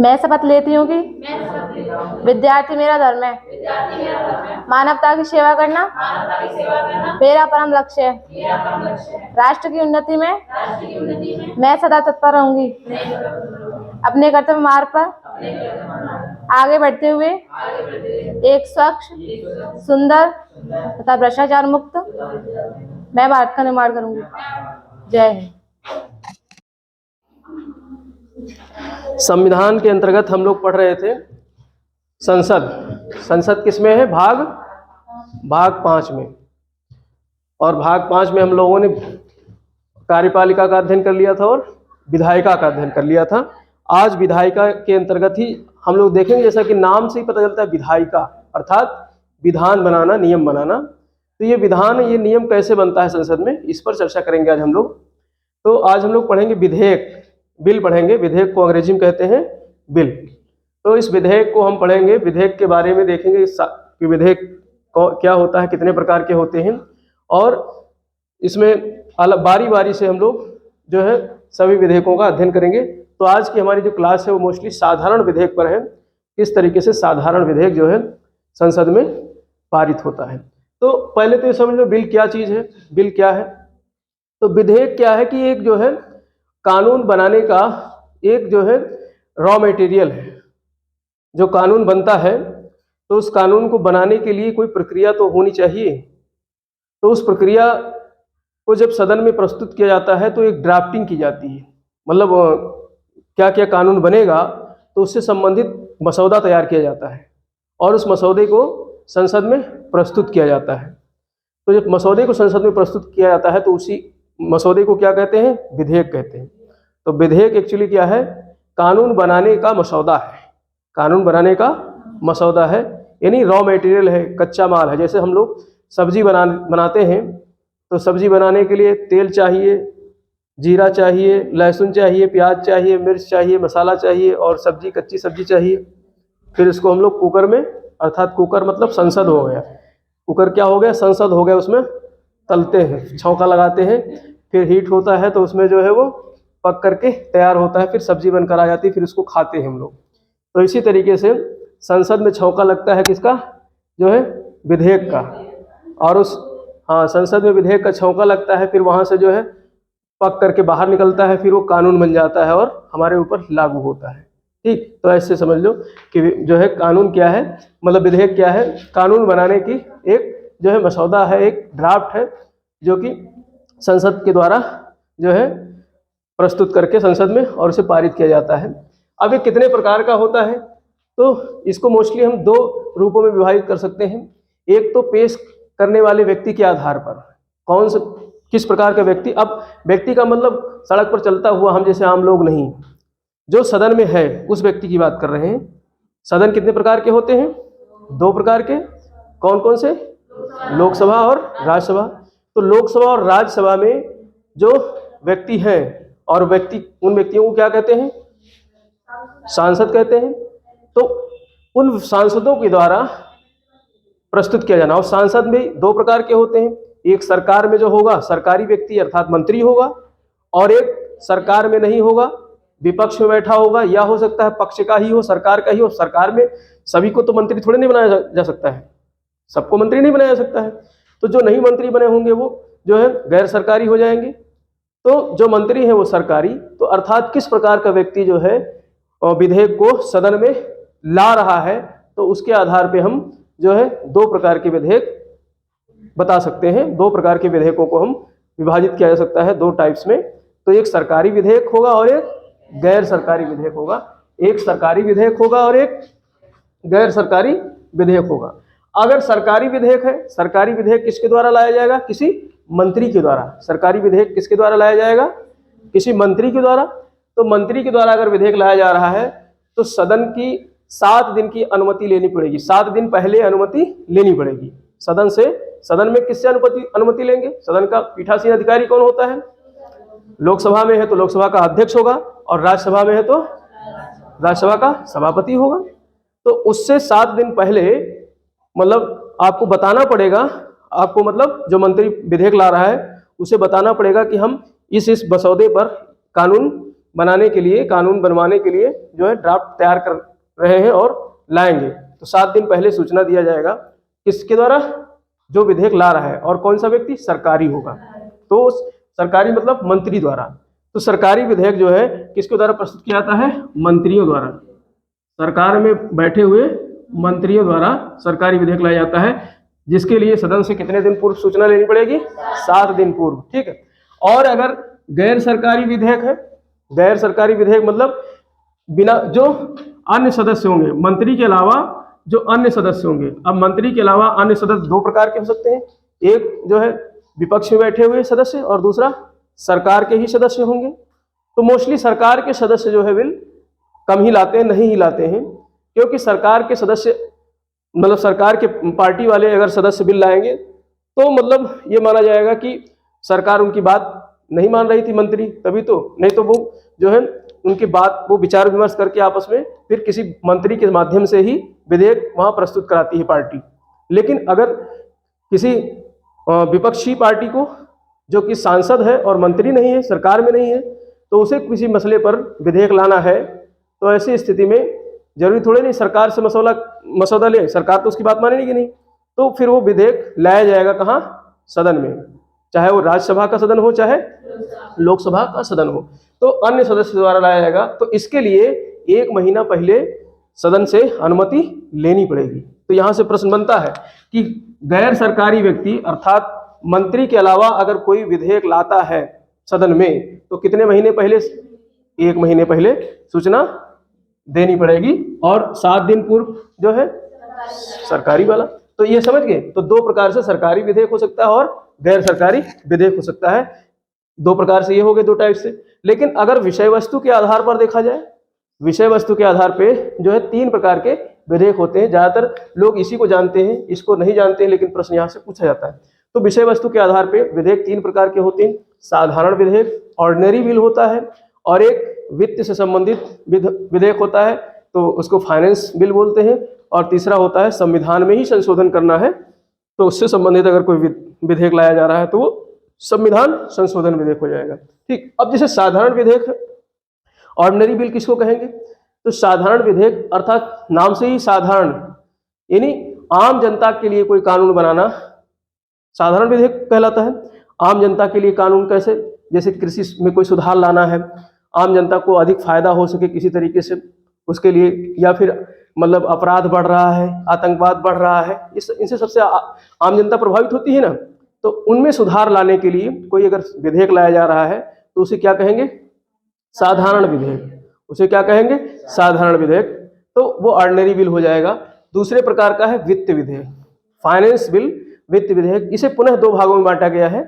मैं शपथ लेती हूँ कि विद्यार्थी मेरा धर्म है, मानवता की सेवा करना मेरा परम लक्ष्य है। राष्ट्र की उन्नति में मैं सदा तत्पर रहूंगी। अपने कर्तव्य मार्ग पर आगे बढ़ते हुए एक स्वच्छ, सुंदर तथा भ्रष्टाचार मुक्त मैं भारत का निर्माण करूंगी। जय हिंद। संविधान के अंतर्गत हम लोग पढ़ रहे थे संसद किसमें है? भाग 5 में। और भाग 5 में हम लोगों ने कार्यपालिका का अध्ययन कर लिया था और विधायिका का अध्ययन कर लिया था। आज विधायिका के अंतर्गत ही हम लोग देखेंगे, जैसा कि नाम से ही पता चलता है विधायिका अर्थात विधान बनाना, नियम बनाना। तो ये विधान, ये नियम कैसे बनता है संसद में, इस पर चर्चा करेंगे आज हम लोग। तो आज हम लोग पढ़ेंगे विधेयक, बिल पढ़ेंगे। विधेयक को अंग्रेजी में कहते हैं बिल। तो इस विधेयक को हम पढ़ेंगे, विधेयक के बारे में देखेंगे कि विधेयक क्या होता है, कितने प्रकार के होते हैं, और इसमें बारी बारी से हम लोग जो है सभी विधेयकों का अध्ययन करेंगे। तो आज की हमारी जो क्लास है वो मोस्टली साधारण विधेयक पर है, किस तरीके से साधारण विधेयक जो है संसद में पारित होता है। तो पहले तो ये समझ लो बिल क्या चीज़ है, बिल क्या है। तो विधेयक क्या है कि एक जो है कानून बनाने का एक जो है रॉ मटेरियल है। जो कानून बनता है तो उस कानून को बनाने के लिए कोई प्रक्रिया तो होनी चाहिए। तो उस प्रक्रिया को जब सदन में प्रस्तुत किया जाता है तो एक ड्राफ्टिंग की जाती है, मतलब क्या क्या कानून बनेगा तो उससे संबंधित मसौदा तैयार किया जाता है और उस मसौदे को संसद में प्रस्तुत किया जाता है। तो जब मसौदे को संसद में प्रस्तुत किया जाता है तो उसी मसौदे को क्या कहते हैं? विधेयक कहते हैं। तो विधेयक एक्चुअली क्या है? कानून बनाने का मसौदा है। कानून बनाने का मसौदा है, यानी रॉ मटेरियल है, कच्चा माल है। जैसे हम लोग सब्जी बनाते हैं तो सब्जी बनाने के लिए तेल चाहिए, जीरा चाहिए, लहसुन चाहिए, प्याज चाहिए, मिर्च चाहिए, मसाला चाहिए और सब्जी, कच्ची सब्जी चाहिए। फिर इसको हम लोग कुकर में, अर्थात कुकर मतलब संसद हो गया, कुकर क्या हो गया? संसद हो गया, उसमें तलते हैं, छौंका लगाते हैं, फिर हीट होता है तो उसमें जो है वो पक करके तैयार होता है, फिर सब्जी बनकर आ जाती है, फिर उसको खाते हैं हम लोग। तो इसी तरीके से संसद में छौंका लगता है किसका? जो है विधेयक का। और उस संसद में विधेयक का छौंका लगता है, फिर वहाँ से जो है पक करके बाहर निकलता है, फिर वो कानून बन जाता है और हमारे ऊपर लागू होता है। ठीक, तो ऐसे समझ लो कि जो है कानून क्या है, मतलब विधेयक क्या है? कानून बनाने की एक जो है मसौदा है, एक ड्राफ्ट है, जो कि संसद के द्वारा जो है प्रस्तुत करके संसद में और उसे पारित किया जाता है। अब ये कितने प्रकार का होता है? तो इसको मोस्टली हम 2 रूपों में विभाजित कर सकते हैं। एक तो पेश करने वाले व्यक्ति के आधार पर, कौन से किस प्रकार का व्यक्ति। अब व्यक्ति का मतलब सड़क पर चलता हुआ हम जैसे आम लोग नहीं, जो सदन में है उस व्यक्ति की बात कर रहे हैं। सदन कितने प्रकार के होते हैं? 2 प्रकार के। कौन कौन से? लोकसभा और राज्यसभा। तो लोकसभा और राज्यसभा में जो व्यक्ति हैं, और उन व्यक्तियों को क्या कहते हैं? सांसद कहते हैं। तो उन सांसदों के द्वारा प्रस्तुत किया जाना। और सांसद में 2 प्रकार के होते हैं, एक सरकार में जो होगा सरकारी व्यक्ति अर्थात मंत्री होगा, और एक सरकार में नहीं होगा, विपक्ष में बैठा होगा, या हो सकता है पक्ष का ही हो, सरकार का ही हो। सरकार में सभी को तो मंत्री थोड़े नहीं बनाया जा सकता है, सबको मंत्री नहीं बनाया जा सकता है। तो जो नहीं मंत्री बने होंगे वो जो है गैर सरकारी हो जाएंगे। तो जो मंत्री है वो सरकारी। तो अर्थात किस प्रकार का व्यक्ति जो है विधेयक को सदन में ला रहा है, तो उसके आधार पे हम जो है 2 प्रकार के विधेयक बता सकते हैं। 2 प्रकार के विधेयकों को हम विभाजित किया जा सकता है 2 टाइप्स में। तो एक सरकारी विधेयक होगा और एक गैर सरकारी विधेयक होगा। एक सरकारी विधेयक होगा और एक गैर सरकारी विधेयक होगा। अगर सरकारी विधेयक है, सरकारी विधेयक किसके द्वारा लाया जाएगा? किसी मंत्री के द्वारा। सरकारी विधेयक किसके द्वारा लाया जाएगा? किसी मंत्री के द्वारा। तो मंत्री के द्वारा अगर विधेयक लाया जा रहा है तो सदन की 7 दिन की अनुमति लेनी पड़ेगी। 7 दिन पहले अनुमति लेनी पड़ेगी सदन से। सदन में किससे अनुमति लेंगे? सदन का पीठासीन अधिकारी कौन होता है? लोकसभा में है तो लोकसभा का अध्यक्ष होगा, और राज्यसभा में है तो राज्यसभा का सभापति होगा। तो उससे 7 दिन पहले मतलब आपको बताना पड़ेगा, आपको मतलब जो मंत्री विधेयक ला रहा है उसे बताना पड़ेगा कि हम इस मसौदे पर, कानून बनाने के लिए, कानून बनवाने के लिए जो है ड्राफ्ट तैयार कर रहे हैं और लाएंगे। तो 7 दिन पहले सूचना दिया जाएगा किसके द्वारा, जो विधेयक ला रहा है, और कौन सा व्यक्ति, सरकारी होगा। तो सरकारी मतलब मंत्री द्वारा। तो सरकारी विधेयक जो है किसके द्वारा प्रस्तुत किया जाता है, मंत्रियों द्वारा। सरकार में बैठे हुए मंत्रियों द्वारा सरकारी विधेयक लाया जाता है, जिसके लिए सदन से कितने दिन पूर्व सूचना लेनी पड़ेगी, 7 दिन पूर्व, ठीक है। और अगर गैर सरकारी विधेयक है, गैर सरकारी विधेयक मतलब बिना, जो अन्य सदस्य होंगे, मंत्री के अलावा जो अन्य सदस्य होंगे। अब मंत्री के अलावा अन्य सदस्य 2 प्रकार के हो सकते हैं, एक जो है विपक्ष में बैठे हुए सदस्य और दूसरा सरकार के ही सदस्य होंगे। तो मोस्टली सरकार के सदस्य जो है बिल कम ही लाते हैं, नहीं ही लाते हैं, क्योंकि सरकार के सदस्य मतलब सरकार के पार्टी वाले अगर सदस्य बिल लाएंगे तो मतलब ये माना जाएगा कि सरकार उनकी बात नहीं मान रही थी मंत्री, तभी तो, नहीं तो वो जो है उनकी बात वो विचार विमर्श करके आपस में फिर किसी मंत्री के माध्यम से ही विधेयक वहाँ प्रस्तुत कराती है पार्टी। लेकिन अगर किसी विपक्षी पार्टी को, जो कि सांसद है और मंत्री नहीं है, सरकार में नहीं है, तो उसे किसी मसले पर विधेयक लाना है, तो ऐसी स्थिति में जरूरी थोड़े नहीं सरकार से मसौदा ले, सरकार तो उसकी बात मानेगी नहीं, तो फिर वो विधेयक लाया जाएगा कहाँ, सदन में, चाहे वो राज्यसभा का सदन हो चाहे लोकसभा का सदन हो, तो अन्य सदस्य द्वारा लाया जाएगा। तो इसके लिए 1 महीना पहले सदन से अनुमति लेनी पड़ेगी। तो यहाँ से प्रश्न बनता है कि गैर सरकारी व्यक्ति अर्थात मंत्री के अलावा अगर कोई विधेयक लाता है सदन में, तो कितने महीने पहले, 1 महीने पहले सूचना देनी पड़ेगी, और 7 दिन पूर्व जो है सरकारी वाला। तो ये समझ गए। तो 2 प्रकार से सरकारी विधेयक हो सकता है और गैर सरकारी विधेयक हो सकता है। 2 प्रकार से ये हो गए, 2 टाइप से। लेकिन अगर विषय वस्तु के आधार पर देखा जाए, विषय वस्तु के आधार पे जो है 3 प्रकार के विधेयक होते हैं। ज्यादातर लोग इसी को जानते हैं, इसको नहीं जानते हैं, लेकिन प्रश्न यहाँ से पूछा जाता है। तो विषय वस्तु के आधार पे विधेयक 3 प्रकार के होते हैं। साधारण विधेयक, ऑर्डिनरी बिल होता है, और एक वित्त से संबंधित विधेयक होता है, तो उसको फाइनेंस बिल बोलते हैं। और तीसरा होता है संविधान में ही संशोधन करना है, तो उससे संबंधित अगर कोई विधेयक लाया जा रहा है तो वो संविधान संशोधन विधेयक हो जाएगा। ठीक। अब जैसे साधारण विधेयक, ऑर्डिनरी बिल किसको कहेंगे, तो साधारण विधेयक अर्थात नाम से ही साधारण, यानी आम जनता के लिए कोई कानून बनाना साधारण विधेयक कहलाता है। आम जनता के लिए कानून कैसे, जैसे कृषि में कोई सुधार लाना है, आम जनता को अधिक फायदा हो सके किसी तरीके से उसके लिए, या फिर मतलब अपराध बढ़ रहा है, आतंकवाद बढ़ रहा है, इनसे सबसे आम जनता प्रभावित होती है ना, तो उनमें सुधार लाने के लिए कोई अगर विधेयक लाया जा रहा है तो उसे क्या कहेंगे, साधारण विधेयक। उसे क्या कहेंगे, साधारण विधेयक। तो वो ऑर्डिनरी बिल हो जाएगा। दूसरे प्रकार का है वित्त विधेयक, फाइनेंस बिल, वित्त विधेयक। इसे पुनः 2 भागों में बांटा गया है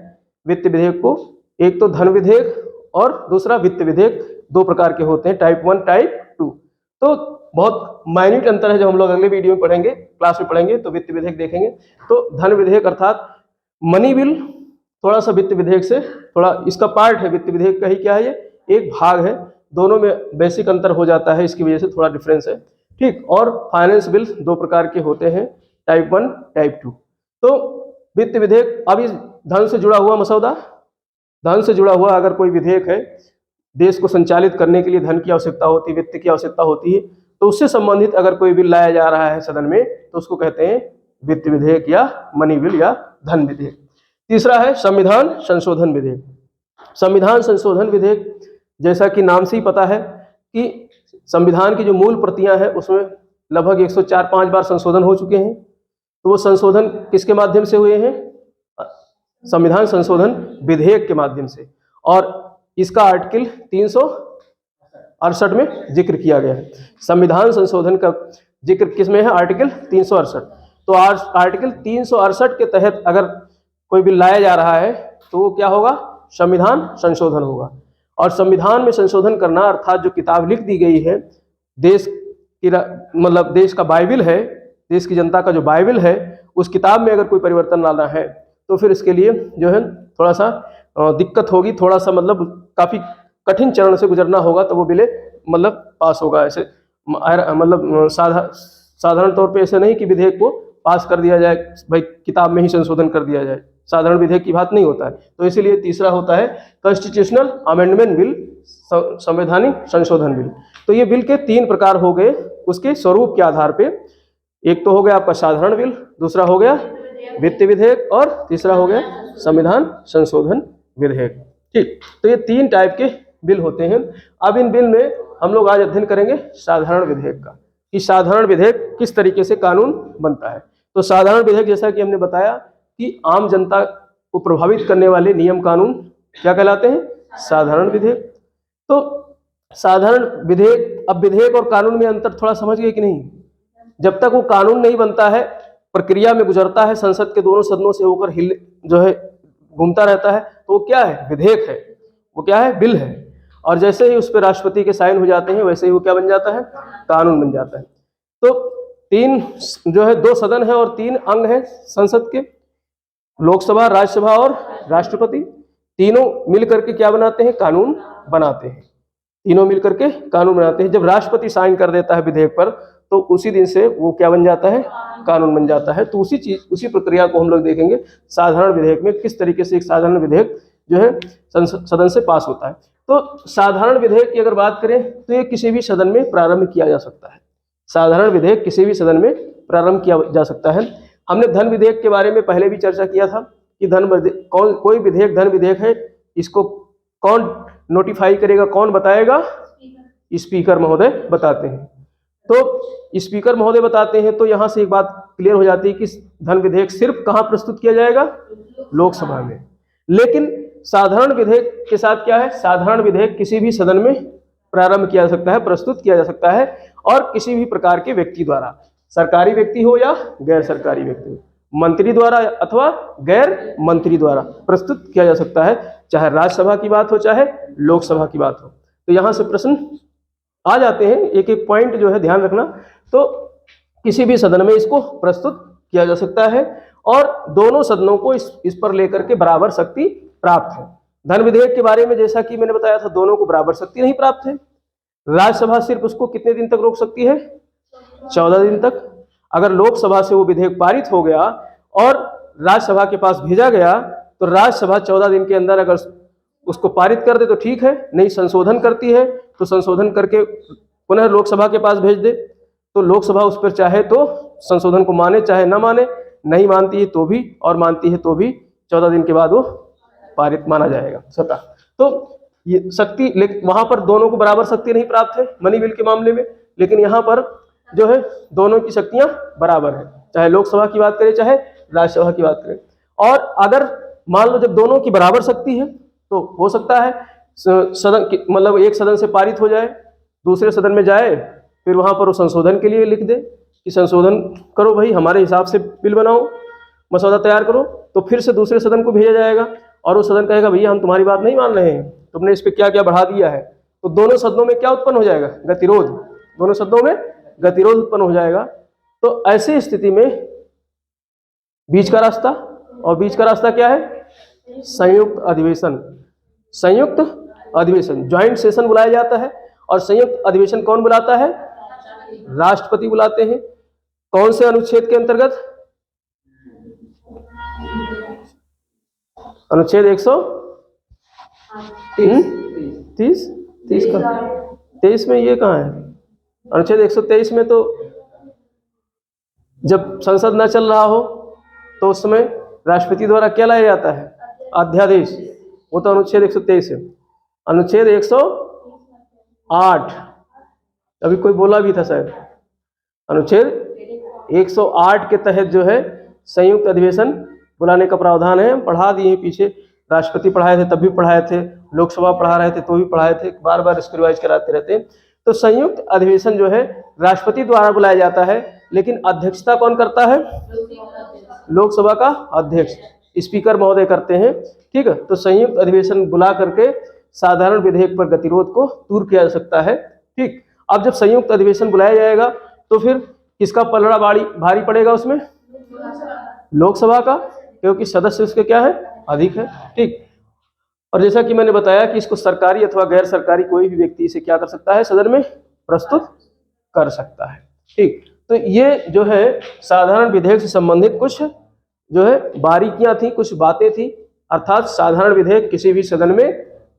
वित्त विधेयक को, एक तो धन विधेयक और दूसरा वित्त विधेयक। 2 प्रकार के होते हैं, टाइप 1 टाइप 2। तो बहुत माइन्यूट अंतर है, जो हम लोग अगले वीडियो में पढ़ेंगे, क्लास में पढ़ेंगे, तो वित्त विधेयक देखेंगे। तो धन विधेयक अर्थात मनी बिल थोड़ा सा वित्त विधेयक से थोड़ा इसका पार्ट है, वित्त विधेयक का ही क्या है, ये एक भाग है, दोनों में बेसिक अंतर हो जाता है, इसकी वजह से थोड़ा डिफरेंस है। ठीक। और फाइनेंस बिल 2 प्रकार के होते हैं, टाइप 1 टाइप 2। तो वित्त विधेयक, अब इस धन से जुड़ा हुआ मसौदा, धन से जुड़ा हुआ अगर कोई विधेयक है, देश को संचालित करने के लिए धन की आवश्यकता होती है, वित्त की आवश्यकता होती है, तो उससे संबंधित अगर कोई बिल लाया जा रहा है सदन में, तो उसको कहते हैं वित्त विधेयक या मनी बिल या धन विधेयक। तीसरा है संविधान संशोधन विधेयक। संविधान संशोधन विधेयक, जैसा कि नाम से ही पता है कि संविधान की जो मूल प्रतियां हैं उसमें लगभग 104-5 बार संशोधन हो चुके हैं। तो वो संशोधन किसके माध्यम से हुए हैं, संविधान संशोधन विधेयक के माध्यम से। और इसका आर्टिकल 368 में जिक्र किया गया है। संविधान संशोधन का जिक्र किस में है, आर्टिकल 368। तो आज आर्टिकल 368 के तहत अगर कोई बिल लाया जा रहा है तो वो क्या होगा, संविधान संशोधन होगा। और संविधान में संशोधन करना अर्थात जो किताब लिख दी गई है, देश की मतलब देश का बाइबिल है, देश की जनता का जो बाइबिल है, उस किताब में अगर कोई परिवर्तन लाना है तो फिर इसके लिए जो है थोड़ा सा दिक्कत होगी, थोड़ा सा मतलब काफ़ी कठिन चरण से गुजरना होगा, तो वो बिल मतलब पास होगा। ऐसे मतलब साधारण तौर पे ऐसे नहीं कि विधेयक को पास कर दिया जाए, भाई किताब में ही संशोधन कर दिया जाए, साधारण विधेयक की बात नहीं होता है। तो इसीलिए तीसरा होता है कॉन्स्टिट्यूशनल अमेंडमेंट बिल, संवैधानिक संशोधन बिल। तो ये बिल के 3 प्रकार हो गए उसके स्वरूप के आधार पे। एक तो हो गया आपका साधारण बिल, दूसरा हो गया वित्त विधेयक और तीसरा हो गया संविधान संशोधन विधेयक। ठीक, तो ये 3 टाइप के बिल होते हैं। अब इन बिल में हम लोग आज अध्ययन करेंगे साधारण विधेयक का, कि साधारण विधेयक किस तरीके से कानून बनता है। तो साधारण विधेयक जैसा कि हमने बताया कि आम जनता को प्रभावित करने वाले नियम कानून क्या कहलाते हैं, साधारण विधेयक। तो साधारण विधेयक, अब विधेयक और कानून में अंतर थोड़ा समझ गए कि नहीं? जब तक वो कानून नहीं बनता है, प्रक्रिया में गुजरता है, संसद के दोनों सदनों से होकर हिल जो है घूमता रहता है, तो वो क्या है, विधेयक है। वो क्या है, बिल है। और जैसे ही उस पर राष्ट्रपति के साइन हो जाते हैं, वैसे ही वो क्या बन जाता है, कानून बन जाता है। तो 3 जो है 2 सदन है और 3 अंग है संसद के, लोकसभा, राज्यसभा और राष्ट्रपति। तीनों मिल करके क्या बनाते हैं, कानून बनाते हैं। तीनों मिल करके कानून बनाते हैं। जब राष्ट्रपति साइन कर देता है विधेयक पर, तो उसी दिन से वो क्या बन जाता है, कानून बन जाता है। तो उसी प्रक्रिया को हम लोग देखेंगे साधारण विधेयक में, किस तरीके से एक साधारण विधेयक जो है सदन से पास होता है। तो साधारण विधेयक की अगर बात करें तो ये किसी भी सदन में प्रारंभ किया जा सकता है। साधारण विधेयक किसी भी सदन में प्रारंभ किया जा सकता है। हमने धन विधेयक के बारे में पहले भी चर्चा किया था कि कोई विधेयक धन विधेयक है, इसको कौन नोटिफाई करेगा, कौन बताएगा, स्पीकर महोदय बताते हैं। तो स्पीकर महोदय बताते हैं। तो यहाँ से एक बात क्लियर हो जाती है कि धन विधेयक सिर्फ कहाँ प्रस्तुत किया जाएगा, लोकसभा में। लेकिन साधारण विधेयक के साथ क्या है, साधारण विधेयक किसी भी सदन में प्रारंभ किया जा सकता है, प्रस्तुत किया जा सकता है, और किसी भी प्रकार के व्यक्ति द्वारा, सरकारी व्यक्ति हो या गैर सरकारी व्यक्ति हो, मंत्री द्वारा अथवा गैर मंत्री द्वारा प्रस्तुत किया जा सकता है, चाहे राज्यसभा की बात हो चाहे लोकसभा की बात हो। तो यहाँ से प्रश्न आ जाते हैं, एक एक पॉइंट जो है ध्यान रखना। तो किसी भी सदन में इसको प्रस्तुत किया जा सकता है और दोनों सदनों को इस पर लेकर के बराबर शक्ति प्राप्त है। धन विधेयक के बारे में जैसा कि मैंने बताया था, दोनों को बराबर शक्ति नहीं प्राप्त है। राज्यसभा सिर्फ उसको कितने दिन तक रोक सकती है, 14 दिन तक। अगर लोकसभा से वो विधेयक पारित हो गया और राज्यसभा के पास भेजा गया, तो राज्यसभा 14 दिन के अंदर अगर उसको पारित कर दे तो ठीक है, नहीं संशोधन करती है तो संशोधन करके पुनः लोकसभा के पास भेज दे, तो लोकसभा उस पर चाहे तो संशोधन को माने चाहे ना माने, नहीं मानती है तो भी और मानती है तो भी 14 दिन के बाद वो पारित माना जाएगा स्वतः। तो ये शक्ति, लेकिन वहां पर दोनों को बराबर शक्ति नहीं प्राप्त है मनी बिल के मामले में, लेकिन यहाँ पर जो है दोनों की शक्तियां बराबर है, चाहे लोकसभा की बात करें चाहे राज्यसभा की बात करें। और अगर मान लो जब दोनों की बराबर शक्ति है तो हो सकता है सदन मतलब एक सदन से पारित हो जाए, दूसरे सदन में जाए, फिर वहां पर वो संशोधन के लिए लिख दे कि संशोधन करो भाई, हमारे हिसाब से बिल बनाओ, मसौदा तैयार करो, तो फिर से दूसरे सदन को भेजा जाएगा और वो सदन कहेगा भैया हम तुम्हारी बात नहीं मान रहे हैं, तुमने इस पर क्या क्या बढ़ा दिया है। तो दोनों सदनों में क्या उत्पन्न हो जाएगा, गतिरोध, दोनों सदनों में गतिरोध उत्पन्न हो जाएगा। तो ऐसी स्थिति में बीच का रास्ता, और बीच का रास्ता क्या है, संयुक्त अधिवेशन। संयुक्त अधिवेशन, ज्वाइंट सेशन बुलाया जाता है। और संयुक्त अधिवेशन कौन बुलाता है, राष्ट्रपति बुलाते हैं। कौन से अनुच्छेद के अंतर्गत, अनुच्छेद 130 का 23 में, ये कहाँ है अनुच्छेद 123 में। तो जब संसद न चल रहा हो तो उस समय राष्ट्रपति द्वारा क्या लाया जाता है, अध्यादेश, वो तो अनुच्छेद 123 है। अनुच्छेद 108, अभी कोई बोला भी था शायद, अनुच्छेद 108 के तहत जो है संयुक्त अधिवेशन बुलाने का प्रावधान है। पढ़ा दिए पीछे, राष्ट्रपति पढ़ाए थे तब भी पढ़ाए थे, लोकसभा पढ़ा रहे थे तो भी पढ़ाए थे, बार बार इसको रिवाइज कराते रहते हैं। तो संयुक्त अधिवेशन जो है राष्ट्रपति द्वारा बुलाया जाता है, लेकिन अध्यक्षता कौन करता है, लोकसभा का अध्यक्ष, स्पीकर महोदय करते हैं। ठीक है, तो संयुक्त अधिवेशन बुला करके साधारण विधेयक पर गतिरोध को दूर किया जा सकता है। ठीक, अब जब संयुक्त अधिवेशन बुलाया जाएगा तो फिर किसका पलड़ा भारी पड़ेगा उसमें, लोकसभा का, क्योंकि सदस्य उसके क्या है, अधिक है। ठीक, और जैसा कि मैंने बताया कि इसको सरकारी अथवा गैर सरकारी कोई भी व्यक्ति इसे क्या कर सकता है, सदन में प्रस्तुत कर सकता है। ठीक, तो ये जो है साधारण विधेयक से संबंधित कुछ जो है बारीकियां थी, कुछ बातें थी। अर्थात साधारण विधेयक किसी भी सदन में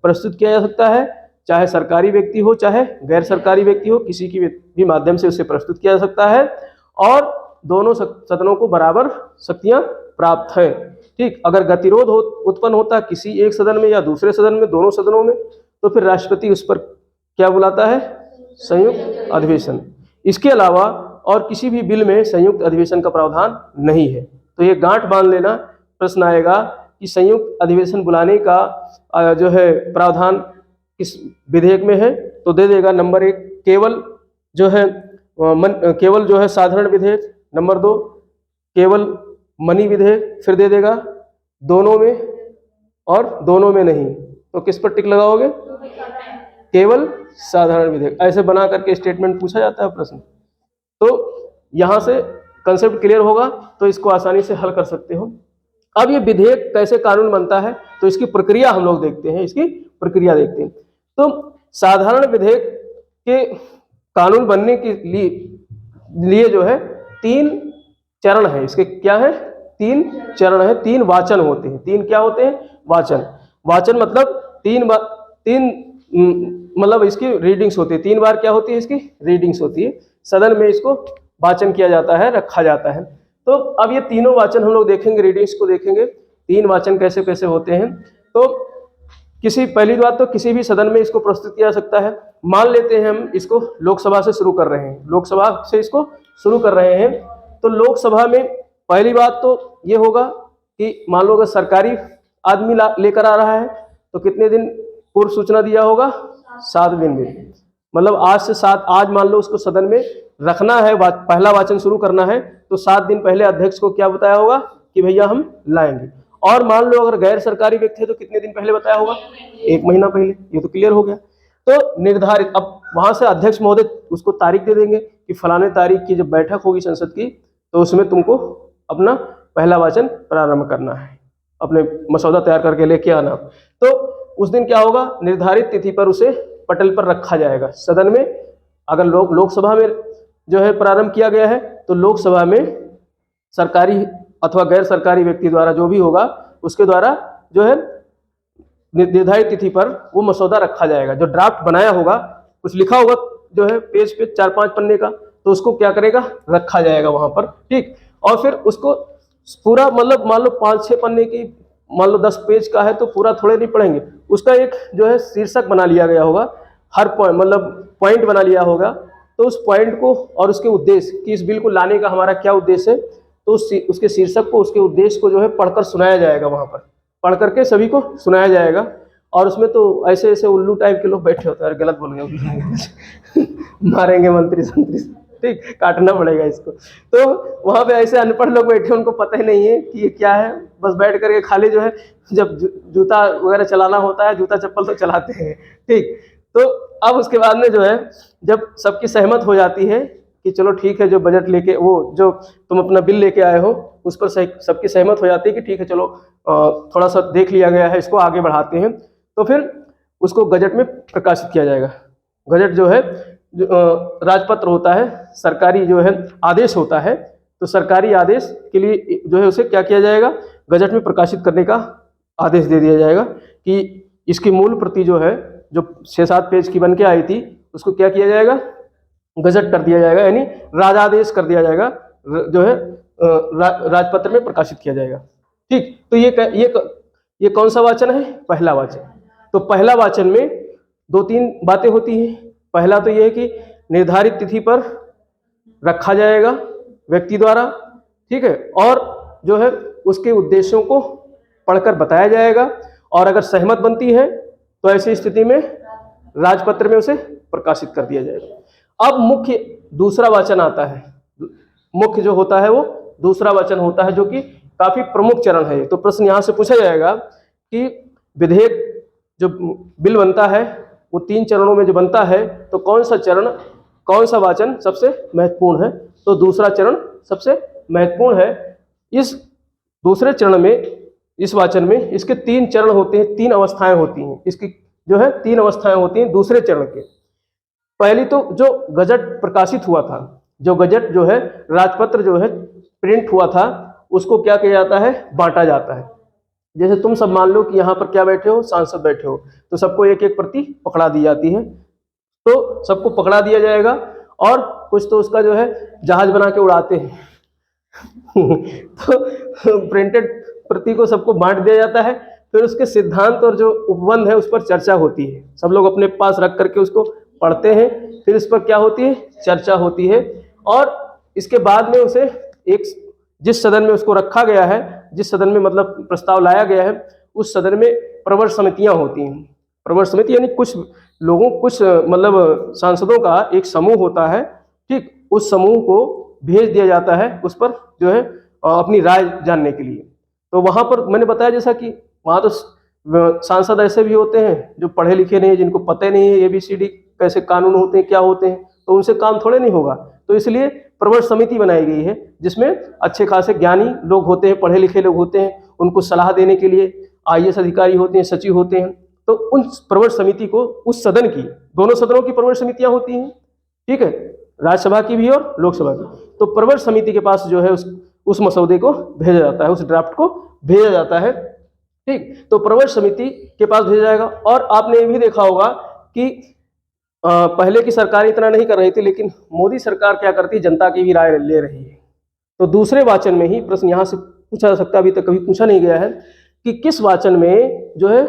प्रस्तुत किया जा सकता है, चाहे सरकारी व्यक्ति हो चाहे गैर सरकारी व्यक्ति हो, किसी की भी माध्यम से उसे प्रस्तुत किया जा सकता है और दोनों सदनों को बराबर शक्तियां प्राप्त है। ठीक, अगर गतिरोध उत्पन्न होता है किसी एक सदन में या दूसरे सदन में, दोनों सदनों में, तो फिर राष्ट्रपति उस पर क्या बुलाता है, संयुक्त अधिवेशन। इसके अलावा और किसी भी बिल में संयुक्त अधिवेशन का प्रावधान नहीं है। तो ये गांठ बांध लेना, प्रश्न आएगा कि संयुक्त अधिवेशन बुलाने का जो है प्रावधान किस विधेयक में है, तो दे देगा नंबर 1 केवल जो है साधारण विधेयक, नंबर 2 केवल मनी विधेयक, फिर दे देगा दोनों में और दोनों में नहीं। तो किस पर टिक लगाओगे, केवल साधारण विधेयक। ऐसे बना करके स्टेटमेंट पूछा जाता है प्रश्न। तो यहां से कंसेप्ट क्लियर होगा, तो इसको आसानी से हल कर सकते हो। अब ये विधेयक कैसे कानून बनता है, तो इसकी प्रक्रिया हम लोग देखते हैं, इसकी प्रक्रिया देखते हैं। तो साधारण विधेयक के कानून बनने के लिए जो है 3 चरण है। इसके क्या है, 3 चरण है, 3 वाचन होते हैं। 3 क्या होते हैं, वाचन। वाचन मतलब 3 मतलब इसकी रीडिंग्स होती है, 3 बार क्या होती है, इसकी रीडिंग्स होती है। सदन में इसको वाचन किया जाता है, रखा जाता है। तो अब ये तीनों वाचन हम लोग देखेंगे, रीडिंग्स को देखेंगे, 3 वाचन कैसे कैसे होते हैं। तो पहली बात तो किसी भी सदन में इसको प्रस्तुत किया जा सकता है। मान लेते हैं हम इसको लोकसभा से शुरू कर रहे हैं, लोकसभा से इसको शुरू कर रहे हैं। तो लोकसभा में पहली बात तो ये होगा कि मान लो अगर सरकारी आदमी लेकर आ रहा है तो कितने दिन पूर्व सूचना दिया होगा, 7 दिन में। मतलब आज से 7, आज मान लो उसको सदन में रखना है, पहला वाचन शुरू करना है, तो 7 दिन पहले अध्यक्ष को क्या बताया होगा कि भैया हम लाएंगे। और मान लो अगर गैर सरकारी व्यक्ति है तो कितने दिन पहले बताया होगा, 1 महीना पहले। ये तो क्लियर हो गया। तो निर्धारित, अब वहां से अध्यक्ष महोदय उसको तारीख दे देंगे कि फलाने तारीख की जब बैठक होगी संसद की, तो उसमें तुमको अपना पहला वाचन प्रारंभ करना है, अपने मसौदा तैयार करके लेके आना। तो उस दिन क्या होगा, निर्धारित तिथि पर उसे पटल पर रखा जाएगा सदन में। अगर लोकसभा में जो है प्रारंभ किया गया है, तो लोकसभा में सरकारी अथवा गैर सरकारी व्यक्ति द्वारा जो भी होगा उसके द्वारा जो है निर्धारित तिथि पर वो मसौदा रखा जाएगा। जो ड्राफ्ट बनाया होगा, कुछ लिखा होगा जो है पेज पे 4-5 पन्ने का, तो उसको क्या करेगा, रखा जाएगा वहां पर। ठीक, और फिर उसको पूरा मतलब मान लो 5-6 पन्ने की, मान लो 10 पेज का है तो पूरा थोड़े नहीं पढ़ेंगे, उसका एक जो है शीर्षक बना लिया गया होगा, हर पॉइंट मतलब पॉइंट बना लिया होगा। तो उस पॉइंट को और उसके उद्देश्य कि इस बिल को लाने का हमारा क्या उद्देश्य है, तो उसके शीर्षक को, उसके उद्देश्य को जो है पढ़कर सुनाया जाएगा, वहां पर पढ़ करके सभी को सुनाया जाएगा। और उसमें तो ऐसे ऐसे उल्लू टाइप के लोग बैठे होते हैं, गलत बोल गए मारेंगे मंत्री संतरी, ठीक, काटना पड़ेगा इसको। तो वहां पे ऐसे अनपढ़ लोग बैठे, उनको पता ही नहीं है कि ये क्या है, बस बैठ करके खाली जो है जब जूता वगैरह चलाना होता है, जूता चप्पल तो चलाते हैं। ठीक, तो अब उसके बाद में जो है जब सबकी सहमत हो जाती है कि चलो ठीक है, जो बजट लेके, वो जो तुम अपना बिल लेके आए हो उस पर सबकी सहमत हो जाती है कि ठीक है चलो थोड़ा सा देख लिया गया है, इसको आगे बढ़ाते हैं। तो फिर उसको गजट में प्रकाशित किया जाएगा। गजट जो है राजपत्र होता है, सरकारी जो है आदेश होता है। तो सरकारी आदेश के लिए जो है उसे क्या किया जाएगा, गजट में प्रकाशित करने का आदेश दे दिया जाएगा कि इसकी मूल प्रति जो है, जो 6-7 पेज की बन के आई थी, उसको क्या किया जाएगा, गजट कर दिया जाएगा, यानी राजादेश कर दिया जाएगा, जो है राजपत्र में प्रकाशित किया जाएगा। ठीक, तो ये कौन सा वाचन है, पहला वाचन। तो पहला वाचन में 2-3 बातें होती हैं। पहला तो ये है कि निर्धारित तिथि पर रखा जाएगा व्यक्ति द्वारा, ठीक है, और जो है उसके उद्देश्यों को पढ़कर बताया जाएगा, और अगर सहमत बनती है तो ऐसी स्थिति में राजपत्र में उसे प्रकाशित कर दिया जाएगा। अब मुख्य दूसरा वाचन आता है, मुख्य जो होता है वो दूसरा वाचन होता है, जो कि काफी प्रमुख चरण है। तो प्रश्न यहाँ से पूछा जाएगा कि विधेयक जो बिल बनता है वो 3 चरणों में जो बनता है, तो कौन सा चरण, कौन सा वाचन सबसे महत्वपूर्ण है, तो दूसरा चरण सबसे महत्वपूर्ण है। इस दूसरे चरण में, इस वाचन में इसके 3 चरण होते हैं, 3 अवस्थाएं होती हैं, इसकी जो है 3 अवस्थाएं होती हैं दूसरे चरण के। पहली तो जो गजट प्रकाशित हुआ था, जो गजट जो है राजपत्र जो है प्रिंट हुआ था, उसको क्या किया जाता है, बांटा जाता है। जैसे तुम सब मान लो कि यहाँ पर क्या बैठे हो, सांसद बैठे हो, तो सबको एक एक प्रति पकड़ा दी जाती है, तो सबको पकड़ा दिया जाएगा और कुछ तो उसका जो है जहाज बना के उड़ाते हैं तो प्रिंटेड प्रति को सबको बांट दिया जाता है, फिर उसके सिद्धांत और जो उपबंध है उस पर चर्चा होती है, सब लोग अपने पास रख करके उसको पढ़ते हैं, फिर इस पर क्या होती है, चर्चा होती है, और इसके बाद में उसे एक जिस सदन में उसको रखा गया है, जिस सदन में मतलब प्रस्ताव लाया गया है, उस सदन में प्रवर समितियां होती हैं। प्रवर समिति यानी कुछ लोगों, कुछ मतलब सांसदों का एक समूह होता है, ठीक, उस समूह को भेज दिया जाता है उस पर जो है अपनी राय जानने के लिए। तो वहां पर मैंने बताया जैसा कि वहां तो सांसद ऐसे भी होते हैं जो पढ़े लिखे नहीं है, जिनको पता नहीं है ABCD कैसे कानून होते हैं, क्या होते हैं, तो उनसे काम थोड़े नहीं होगा। तो इसलिए प्रवर समिति बनाई गई है जिसमें अच्छे खासे ज्ञानी लोग होते हैं, पढ़े लिखे लोग होते हैं, उनको सलाह देने के लिए IAS अधिकारी होते हैं, सचिव होते हैं। तो उन प्रवर समिति को उस सदन की, दोनों सदनों की प्रवर समितियां होती हैं, ठीक है, राज्यसभा की भी और लोकसभा की, तो प्रवर समिति के पास जो है उस मसौदे को भेजा जाता है, उस ड्राफ्ट को भेजा जाता है, ठीक। तो प्रवर समिति के पास भेजा जाएगा। और आपने ये भी देखा होगा कि पहले की सरकार इतना नहीं कर रही थी, लेकिन मोदी सरकार क्या करती है, जनता की भी राय ले रही है। तो दूसरे वाचन में ही प्रश्न यहाँ से पूछा जा सकता है, अभी तक कभी पूछा नहीं गया है कि किस वाचन में जो है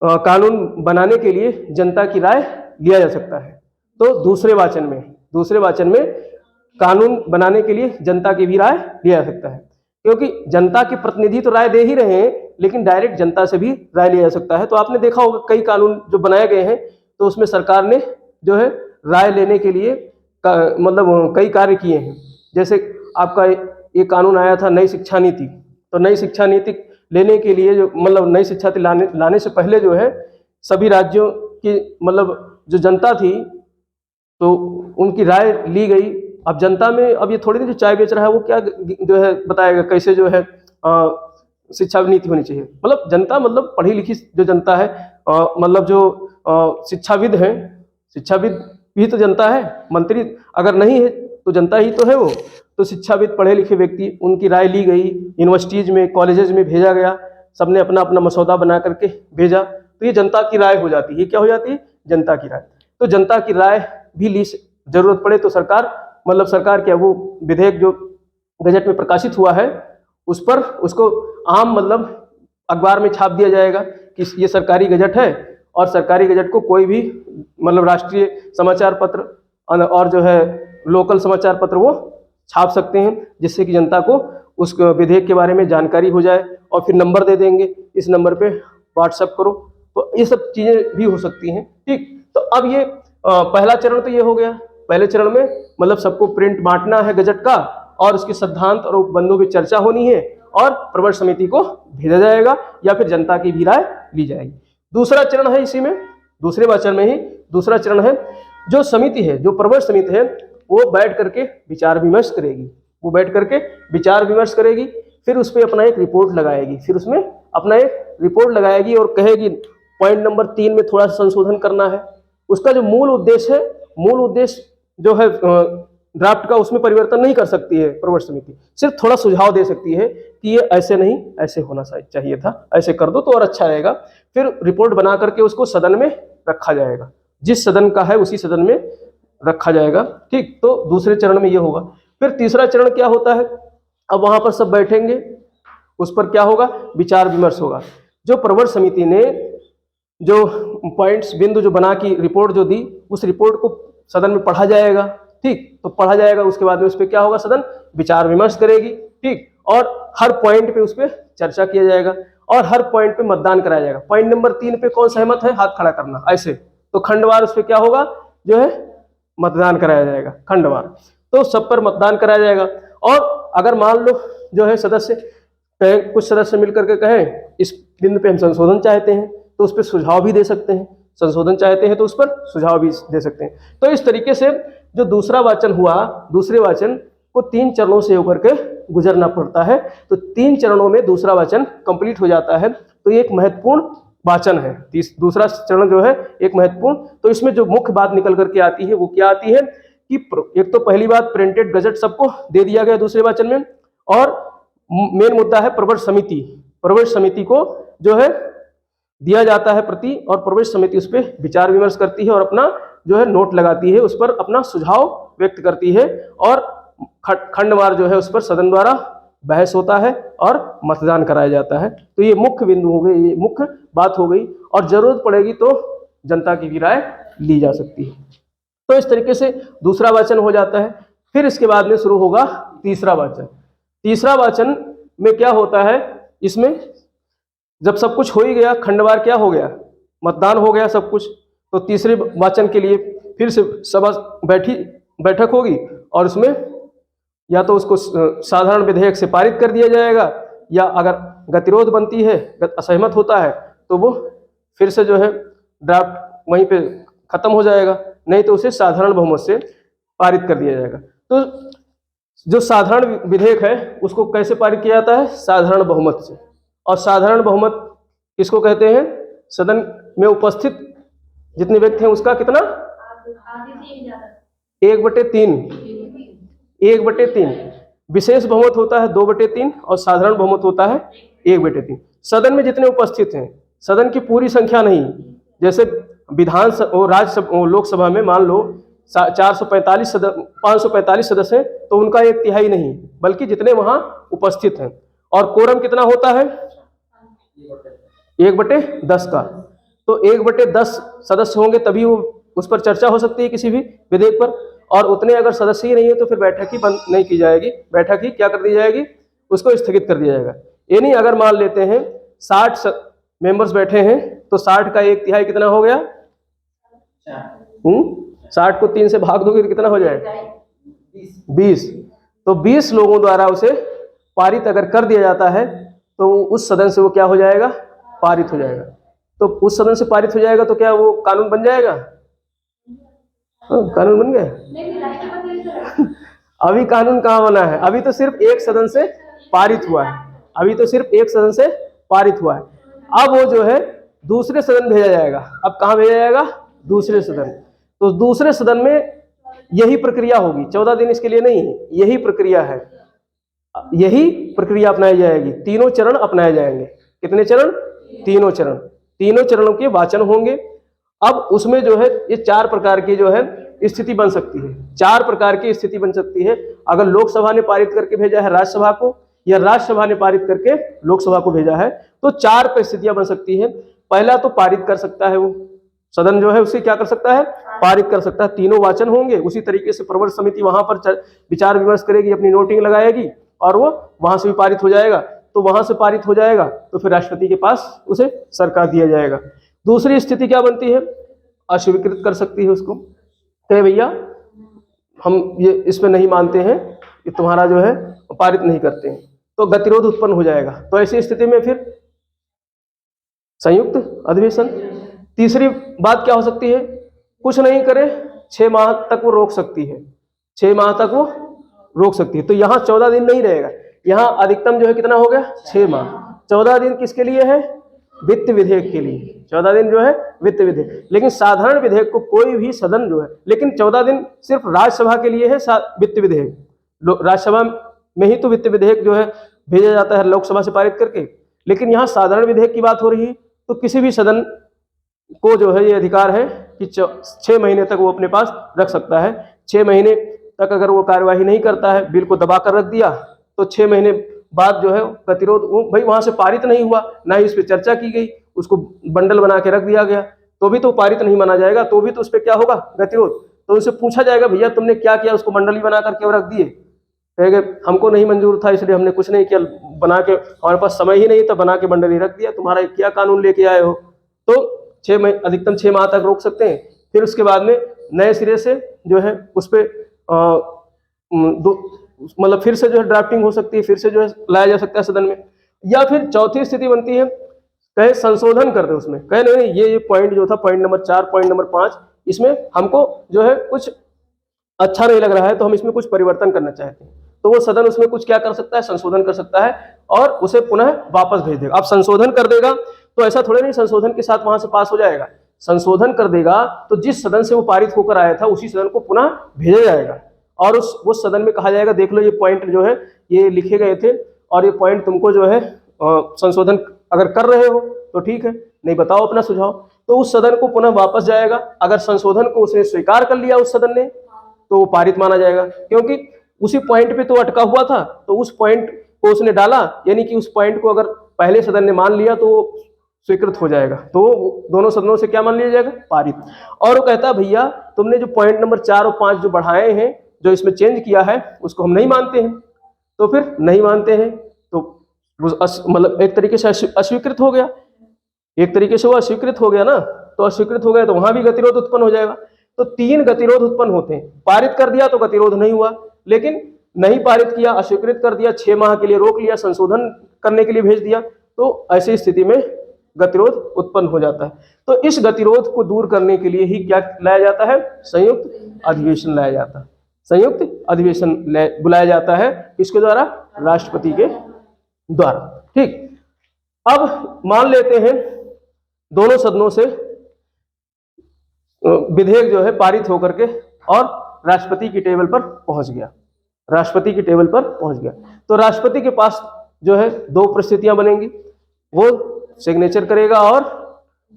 कानून बनाने के लिए जनता की राय लिया जा सकता है। तो दूसरे वाचन में कानून बनाने के लिए जनता की भी राय लिया जा सकता है, क्योंकि जनता के प्रतिनिधि तो राय दे ही रहे हैं, लेकिन डायरेक्ट जनता से भी राय लिया जा सकता है। तो आपने देखा होगा कई कानून जो बनाए गए हैं, तो उसमें सरकार ने जो है राय लेने के लिए मतलब कई कार्य किए हैं। जैसे आपका ये कानून आया था नई शिक्षा नीति, तो नई शिक्षा नीति लेने के लिए जो मतलब नई शिक्षा नीति लाने से पहले जो है सभी राज्यों की मतलब जो जनता थी तो उनकी राय ली गई। अब जनता में अब ये थोड़ी नहीं जो चाय बेच रहा है वो क्या जो है बताएगा कैसे जो है शिक्षा नीति होनी चाहिए। मतलब जनता मतलब पढ़ी लिखी जो जनता है, मतलब जो शिक्षाविद हैं, शिक्षाविद भी तो जनता है, मंत्री अगर नहीं है तो जनता ही तो है वो। तो शिक्षाविद पढ़े लिखे व्यक्ति, उनकी राय ली गई, यूनिवर्सिटीज में कॉलेजेस में भेजा गया, सबने अपना अपना मसौदा बना करके भेजा, तो ये जनता की राय हो जाती है। ये क्या हो जाती है, जनता की राय। तो जनता की राय भी ली, जरूरत पड़े तो सरकार मतलब सरकार क्या वो विधेयक जो गजट में प्रकाशित हुआ है उस पर उसको आम मतलब अखबार में छाप दिया जाएगा कि ये सरकारी गजट है, और सरकारी गजट को कोई भी मतलब राष्ट्रीय समाचार पत्र और जो है लोकल समाचार पत्र वो छाप सकते हैं, जिससे कि जनता को उस विधेयक के बारे में जानकारी हो जाए। और फिर नंबर दे देंगे, इस नंबर पे व्हाट्सएप करो, तो ये सब चीज़ें भी हो सकती हैं, ठीक। तो अब ये पहला चरण तो ये हो गया। पहले चरण में मतलब सबको प्रिंट बांटना है गजट का, और उसके सिद्धांत और उपबंधों की चर्चा होनी है, और प्रवर समिति को भेजा जाएगा या फिर जनता की भी राय ली जाएगी। दूसरा चरण है इसी में, दूसरे वाचन में ही दूसरा चरण है, जो समिति है, जो प्रवर समिति है, वो बैठ करके विचार विमर्श करेगी। वो बैठ करके विचार विमर्श करेगी, फिर उस पर अपना एक रिपोर्ट लगाएगी, फिर उसमें अपना एक रिपोर्ट लगाएगी और कहेगी पॉइंट नंबर 3 में थोड़ा सा संशोधन करना है। उसका जो मूल उद्देश्य है, मूल उद्देश्य जो है ड्राफ्ट का, उसमें परिवर्तन नहीं कर सकती है प्रवर समिति, सिर्फ थोड़ा सुझाव दे सकती है कि ये ऐसे नहीं ऐसे होना चाहिए था, ऐसे कर दो तो और अच्छा रहेगा। फिर रिपोर्ट बना करके उसको सदन में रखा जाएगा, जिस सदन का है उसी सदन में रखा जाएगा, ठीक। तो दूसरे चरण में ये होगा। फिर तीसरा चरण क्या होता है, अब वहां पर सब बैठेंगे, उस पर क्या होगा, विचार विमर्श होगा। जो प्रवर समिति ने जो पॉइंट्स बिंदु जो बना की रिपोर्ट जो दी, उस रिपोर्ट को सदन में पढ़ा जाएगा, ठीक। तो पढ़ा जाएगा, उसके बाद में उस पर क्या होगा, सदन विचार विमर्श करेगी, ठीक। और हर पॉइंट पे उस पर चर्चा किया जाएगा और हर पॉइंट पे मतदान कराया जाएगा। पॉइंट नंबर 3 पे कौन सहमत है, हाथ खड़ा करना, ऐसे। तो खंडवार उस पर क्या होगा, जो है मतदान कराया जाएगा, खंडवार। तो सब पर मतदान कराया जाएगा। और अगर मान लो जो है सदस्य कहें, कुछ सदस्य मिलकर के कहें इस बिंदु पे हम संशोधन चाहते हैं, तो उस पर सुझाव भी दे सकते हैं, संशोधन चाहते हैं तो उस पर सुझाव भी दे सकते हैं। तो इस तरीके से जो दूसरा वाचन हुआ, दूसरे वाचन को 3 चरणों से होकर के गुजरना पड़ता है। तो 3 चरणों में दूसरा वाचन कंप्लीट हो जाता है। तो ये एक महत्वपूर्ण वाचन है, दूसरा चरण जो है एक महत्वपूर्ण। तो इसमें जो मुख्य बात निकल करके आती है वो क्या आती है कि एक तो पहली बात प्रिंटेड गजट सबको दे दिया गया दूसरे वाचन में, और मेन मुद्दा है प्रवर समिति। प्रवर समिति को जो है दिया जाता है प्रति, और प्रवर समिति उस पर विचार विमर्श करती है और अपना जो है नोट लगाती है, उस पर अपना सुझाव व्यक्त करती है, और खंडवार जो है उस पर सदन द्वारा बहस होता है और मतदान कराया जाता है। तो ये मुख्य बिंदु हो गए, ये मुख्य बात हो गई, और जरूरत पड़ेगी तो जनता की भी राय ली जा सकती है। तो इस तरीके से दूसरा वाचन हो जाता है। फिर इसके बाद में शुरू होगा तीसरा वाचन। तीसरा वाचन में क्या होता है, इसमें जब सब कुछ हो ही गया, खंडवार क्या हो गया, मतदान हो गया सब कुछ, तो तीसरे वाचन के लिए फिर से सभा बैठक होगी, और उसमें या तो उसको साधारण विधेयक से पारित कर दिया जाएगा, या अगर गतिरोध बनती है, असहमत होता है, तो वो फिर से जो है ड्राफ्ट वहीं पे खत्म हो जाएगा, नहीं तो उसे साधारण बहुमत से पारित कर दिया जाएगा। तो जो साधारण विधेयक है उसको कैसे पारित किया जाता है, साधारण बहुमत से। और साधारण बहुमत किसको कहते हैं, सदन में उपस्थित जितने व्यक्ति हैं उसका कितना, 1/3। 1/3 विशेष बहुमत होता है 2/3, और साधारण बहुमत होता है 1/3। सदन में जितने उपस्थित हैं, सदन की पूरी संख्या नहीं, जैसे विधानसभा राज्यसभा लोकसभा में मान लो 545 सदस्य हैं, तो उनका 1/3 नहीं, बल्कि जितने वहां उपस्थित हैं। और कोरम कितना होता है, 1/10 का। तो 1/10 सदस्य होंगे तभी वो उस पर चर्चा हो सकती है किसी भी विधेयक पर, और उतने अगर सदस्य ही नहीं है तो फिर बैठक ही बंद नहीं की जाएगी, बैठक ही क्या कर दी जाएगी, उसको स्थगित कर दिया जाएगा। यानी अगर मान लेते हैं 60 मेंबर्स बैठे हैं, तो 60 का 1/3 कितना हो गया, 60 को 3 से भाग दोगे तो कितना हो जाएगा, 20। तो 20 लोगों द्वारा उसे पारित अगर कर दिया जाता है, तो उस सदन से वो क्या हो जाएगा, पारित हो जाएगा। तो उस सदन से पारित हो जाएगा तो क्या वो कानून बन जाएगा, कानून बन गया। अभी कानून कहाँ बना है, अभी तो सिर्फ एक सदन से पारित हुआ है, अभी तो सिर्फ एक सदन से पारित हुआ है। अब वो जो है दूसरे सदन भेजा जाएगा। अब कहाँ भेजा जाएगा, दूसरे सदन। तो दूसरे सदन में यही प्रक्रिया होगी, 14 दिन इसके लिए नहीं, यही प्रक्रिया है, यही प्रक्रिया अपनाई जाएगी। तीनों चरण अपनाए जाएंगे। कितने चरण, तीनों चरण। तीनों चरणों के वाचन होंगे। अब उसमें जो है ये 4 प्रकार की जो है स्थिति बन सकती है, 4 प्रकार की स्थिति बन सकती है। अगर लोकसभा ने पारित करके भेजा है राज्यसभा को, या राज्यसभा ने पारित करके लोकसभा को भेजा है, तो 4 परिस्थितियां बन सकती है। पहला तो पारित कर सकता है वो सदन जो है, उसे क्या कर सकता है, पारित कर सकता है। तीनों वाचन होंगे, उसी तरीके से प्रवर समिति वहां पर विचार विमर्श करेगी, अपनी नोटिंग लगाएगी, और वो वहां से भी पारित हो जाएगा। तो वहां से पारित हो जाएगा तो फिर राष्ट्रपति के पास उसे सरकार दिया जाएगा। दूसरी स्थिति क्या बनती है, अस्वीकृत कर सकती है उसको, कहे भैया हम ये इसमें नहीं मानते हैं, ये तुम्हारा जो है पारित नहीं करते हैं, तो गतिरोध उत्पन्न हो जाएगा। तो ऐसी स्थिति में फिर संयुक्त अधिवेशन। तीसरी बात क्या हो सकती है, कुछ नहीं करे 6 माह तक वो रोक सकती है, 6 माह तक वो रोक सकती है। तो यहाँ 14 दिन नहीं रहेगा, यहाँ अधिकतम जो है कितना हो गया, 6 माह। 14 दिन किसके लिए है, वित्त विधेयक के लिए, 14 दिन जो है वित्त विधेयक। लेकिन साधारण विधेयक को कोई भी सदन जो है, लेकिन 14 दिन सिर्फ राज्यसभा के लिए है वित्त विधेयक। राज्यसभा में ही तो वित्त विधेयक जो है भेजा जाता है लोकसभा से पारित करके। लेकिन यहाँ साधारण विधेयक की बात हो रही है, तो किसी भी सदन को जो है ये अधिकार है कि 6 महीने तक वो अपने पास रख सकता है। 6 महीने तक अगर वो कार्यवाही नहीं करता है, बिल को दबा कर रख दिया, तो 6 महीने बाद जो है गतिरोध, वो भाई वहां से पारित नहीं हुआ, ना ही उस पर चर्चा की गई, उसको बंडल बना के रख दिया गया, तो भी तो पारित नहीं माना जाएगा, तो भी तो उस पर क्या होगा, गतिरोध। तो उनसे पूछा जाएगा भैया तुमने क्या किया, उसको बंडल ही बना करके रख दिए, कहेंगे हमको नहीं मंजूर था इसलिए हमने कुछ नहीं किया, बना के हमारे पास समय ही नहीं था, बना के बंडल ही रख दिया, तुम्हारा क्या कानून लेके आए हो। तो 6 महीने अधिकतम 6 माह तक रोक सकते हैं। फिर उसके बाद में नए सिरे से जो है उस पर मतलब फिर से जो है ड्राफ्टिंग हो सकती है, फिर से जो है लाया जा सकता है सदन में। या फिर चौथी स्थिति बनती है, कहे संशोधन कर दे उसमें, कहे नहीं ये पॉइंट जो था, पॉइंट नंबर 4, पॉइंट नंबर 5, इसमें हमको जो है कुछ अच्छा नहीं लग रहा है, तो हम इसमें कुछ परिवर्तन करना चाहते हैं। तो वो सदन उसमें कुछ क्या कर सकता है, संशोधन कर सकता है और उसे पुनः वापस भेज देगा। अब संशोधन कर देगा तो ऐसा थोड़े नहीं संशोधन के साथ वहां से पास हो जाएगा। संशोधन कर देगा तो जिस सदन से वो पारित होकर आया था उसी सदन को पुनः भेजा जाएगा, और उस सदन में कहा जाएगा देख लो ये पॉइंट जो है ये लिखे गए थे और ये पॉइंट तुमको जो है संशोधन अगर कर रहे हो तो ठीक है, नहीं बताओ अपना सुझाव, तो उस सदन को पुनः वापस जाएगा। अगर संशोधन को उसने स्वीकार कर लिया उस सदन ने तो वो पारित माना जाएगा, क्योंकि उसी पॉइंट पे तो अटका हुआ था, तो उस पॉइंट को उसने डाला, यानी कि उस पॉइंट को अगर पहले सदन ने मान लिया तो स्वीकृत हो जाएगा, तो दोनों सदनों से क्या मान लिया जाएगा, पारित। और वो कहता भैया तुमने जो पॉइंट नंबर 4 और 5 जो बढ़ाए हैं, जो इसमें चेंज किया है, उसको हम नहीं मानते हैं। तो फिर नहीं मानते हैं तो मतलब एक तरीके से अस्वीकृत हो गया, एक तरीके से वो अस्वीकृत हो गया ना, तो अस्वीकृत हो गया तो वहां भी गतिरोध उत्पन्न हो जाएगा। तो 3 गतिरोध उत्पन्न होते हैं। पारित कर दिया तो गतिरोध नहीं हुआ, लेकिन नहीं पारित किया, अस्वीकृत कर दिया, 6 माह के लिए रोक लिया, संशोधन करने के लिए भेज दिया, तो ऐसी स्थिति में गतिरोध उत्पन्न हो जाता है। तो इस गतिरोध को दूर करने के लिए ही क्या लाया जाता है, संयुक्त अधिवेशन लाया जाता है। संयुक्त अधिवेशन बुलाया जाता है किसके द्वारा, राष्ट्रपति के द्वारा। ठीक, अब मान लेते हैं दोनों सदनों से विधेयक जो है पारित होकर के और राष्ट्रपति की टेबल पर पहुंच गया, राष्ट्रपति की टेबल पर पहुंच गया। तो राष्ट्रपति के पास जो है 2 परिस्थितियां बनेंगी, वो सिग्नेचर करेगा और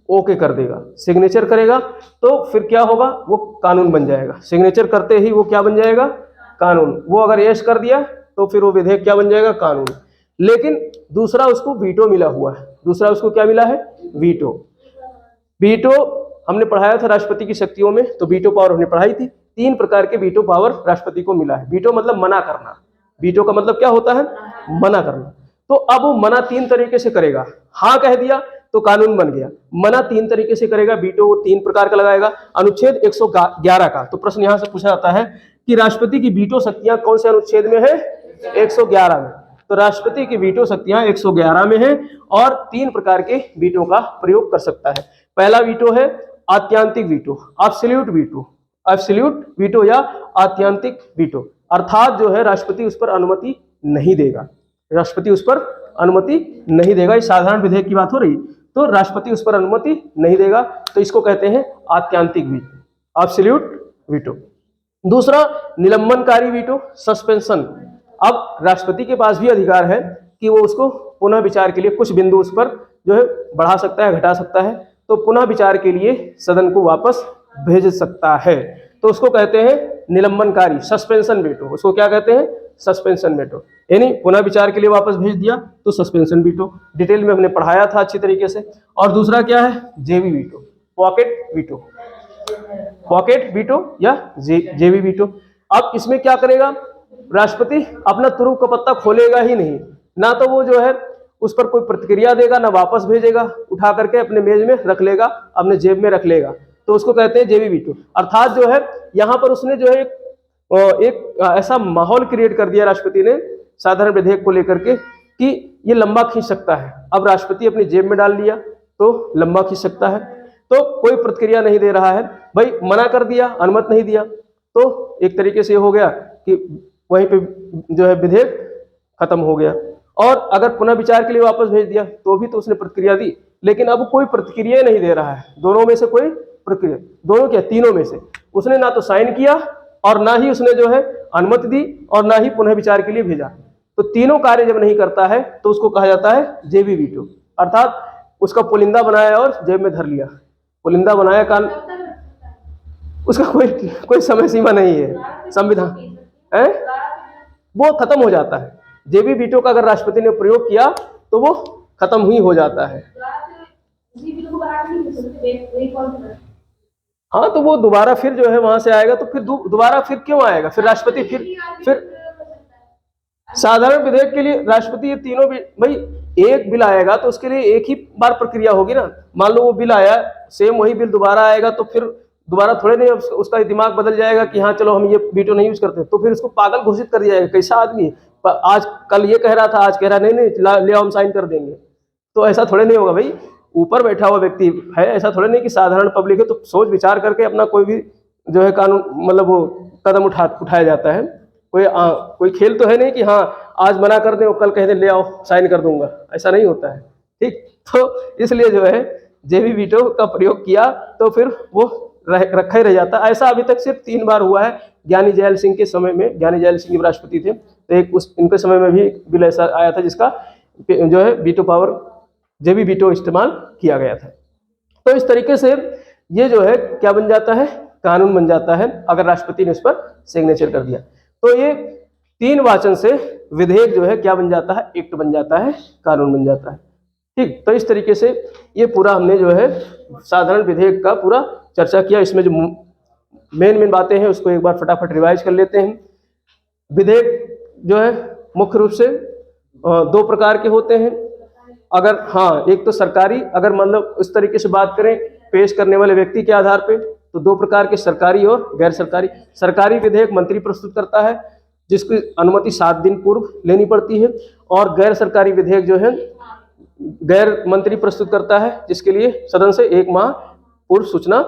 ओके कर देगा। सिग्नेचर करेगा तो फिर क्या होगा, वो कानून बन जाएगा। सिग्नेचर करते ही वो क्या बन जाएगा, कानून। वो अगर यस कर दिया तो फिर वो विधेयक क्या बन जाएगा, कानून। लेकिन दूसरा उसको वीटो मिला हुआ है, दूसरा उसको क्या मिला है, वीटो। वीटो हमने पढ़ाया था राष्ट्रपति की शक्तियों में, तो वीटो पावर हमने पढ़ाई थी। 3 प्रकार के वीटो पावर राष्ट्रपति को मिला है। वीटो मतलब मना करना, वीटो का मतलब क्या होता है, मना करना। तो अब वो मना 3 तरीके से करेगा। हाँ कह दिया तो कानून बन गया, मना 3 तरीके से करेगा। वीटो वो 3 प्रकार का लगाएगा। अनुच्छेद 111 का, तो प्रश्न यहां से पूछा जाता है कि राष्ट्रपति की वीटो शक्तियां कौन से अनुच्छेद में है, 111 में। तो राष्ट्रपति की वीटो शक्तियां 111 में है और 3 प्रकार के वीटो का प्रयोग कर सकता है। पहला वीटो है आत्यांतिक veto, absolute veto, absolute veto या आत्यांतिक वीटो, अर्थात जो है राष्ट्रपति उस पर अनुमति नहीं देगा, राष्ट्रपति उस पर अनुमति नहीं देगा। इस साधारण विधेयक की बात हो रही, तो राष्ट्रपति उस पर अनुमति नहीं देगा, तो इसको कहते हैं आत्यांतिक वीटो, एब्सोल्यूट वीटो। दूसरा निलंबनकारी वीटो, सस्पेंशन। अब राष्ट्रपति के पास भी अधिकार है कि वो उसको पुनः विचार के लिए कुछ बिंदु उस पर जो है बढ़ा सकता है, घटा सकता है, तो पुनः विचार के लिए सदन को वापस भेज सकता है, तो उसको कहते हैं निलंबनकारी, सस्पेंशन वीटो। उसको क्या कहते हैं, सस्पेंशन वीटो, यानी पुनः विचार के लिए वापस भेज दिया तो सस्पेंशन वीटो। डिटेल में हमने पढ़ाया था अच्छी तरीके से। और दूसरा क्या है, जेवी veto, pocket veto, pocket veto या जेवी वीटो। अब इसमें क्या करेगा, राष्ट्रपति अपना तुरुप का पत्ता खोलेगा ही नहीं, ना तो वो जो है उस पर कोई प्रतिक्रिया देगा, ना वापस भेजेगा, उठा करके अपने मेज में रख लेगा, अपने जेब में रख लेगा, तो उसको कहते हैं जेवी वीटो। अर्थात जो है यहाँ पर उसने जो है एक ऐसा माहौल क्रिएट कर दिया राष्ट्रपति ने साधारण विधेयक को लेकर के कि ये लंबा खींच सकता है। अब राष्ट्रपति अपनी जेब में डाल लिया तो लंबा खींच सकता है, तो कोई प्रतिक्रिया नहीं दे रहा है, भाई मना कर दिया, अनुमति नहीं दिया, तो एक तरीके से हो गया कि वहीं पे जो है विधेयक खत्म हो गया। और अगर पुनः विचार के लिए वापस भेज दिया तो भी तो उसने प्रतिक्रिया दी, लेकिन अब कोई प्रतिक्रिया नहीं दे रहा है, दोनों में से कोई प्रतिक्रिया, दोनों क्या, तीनों में से उसने ना तो साइन किया और ना ही उसने जो है अनुमति दी और ना ही पुनः विचार के लिए भेजा। तो तीनों कार्य जब नहीं करता है तो उसको कहा जाता है जेवी वीटो, अर्थात उसका पुलिंदा बनाया और जेब में धर लिया। पुलिंदा बनाया कान, उसका कोई समय सीमा नहीं है, संविधान है वो खत्म हो जाता है। जेवी वीटो का अगर राष्ट्रपति ने प्रयोग किया तो वो खत्म ही हो जाता है। हाँ, तो वो दोबारा फिर जो है वहां से आएगा, तो फिर दोबारा फिर क्यों आएगा, फिर राष्ट्रपति फिर साधारण विधेयक के लिए राष्ट्रपति ये तीनों भाई एक बिल आएगा तो उसके लिए एक ही बार प्रक्रिया होगी ना। मान लो वो बिल आया, सेम वही बिल दोबारा आएगा, तो फिर दोबारा थोड़े नहीं उसका दिमाग बदल जाएगा कि हाँ चलो हम ये वीटो नहीं यूज करते, तो फिर उसको पागल घोषित कर दिया जाएगा। कैसा आदमी, आज कल ये कह रहा था, आज कह रहा नहीं ले आओ हम साइन कर देंगे, तो ऐसा थोड़े नहीं होगा भाई। ऊपर बैठा हुआ व्यक्ति है, ऐसा थोड़े नहीं कि साधारण पब्लिक है, तो सोच विचार करके अपना कोई भी जो है कानून मतलब वो कदम उठाया जाता है। कोई खेल तो है नहीं कि हाँ आज मना कर दें और कल कह दें ले आओ साइन कर दूंगा, ऐसा नहीं होता है। ठीक, तो इसलिए जो है जेवी वीटो का प्रयोग किया तो फिर वो रखा ही रह जाता। ऐसा अभी तक सिर्फ 3 बार हुआ है। ज्ञानी जैल सिंह के समय में, ज्ञानी जैल सिंह जब राष्ट्रपति थे तो एक इनके समय में भी एक बिल ऐसा आया था जिसका जो है वीटो पावर, जेबी वीटो इस्तेमाल किया गया था। तो इस तरीके से ये जो है क्या बन जाता है, कानून बन जाता है अगर राष्ट्रपति ने इस पर सिग्नेचर कर दिया। तो ये 3 वाचन से विधेयक जो है क्या बन जाता है, एक्ट बन जाता है, कानून बन जाता है। ठीक, तो इस तरीके से ये पूरा हमने जो है साधारण विधेयक का पूरा चर्चा किया। इसमें जो मेन बातें हैं उसको एक बार फटाफट रिवाइज कर लेते हैं। विधेयक जो है मुख्य रूप से 2 प्रकार के होते हैं। अगर एक तो सरकारी, अगर मतलब उस तरीके से बात करें पेश करने वाले व्यक्ति के आधार पे, तो 2 प्रकार के, सरकारी और गैर सरकारी। सरकारी विधेयक मंत्री प्रस्तुत करता है जिसकी अनुमति 7 दिन पूर्व लेनी पड़ती है, और गैर सरकारी विधेयक जो है गैर मंत्री प्रस्तुत करता है जिसके लिए सदन से 1 माह पूर्व सूचना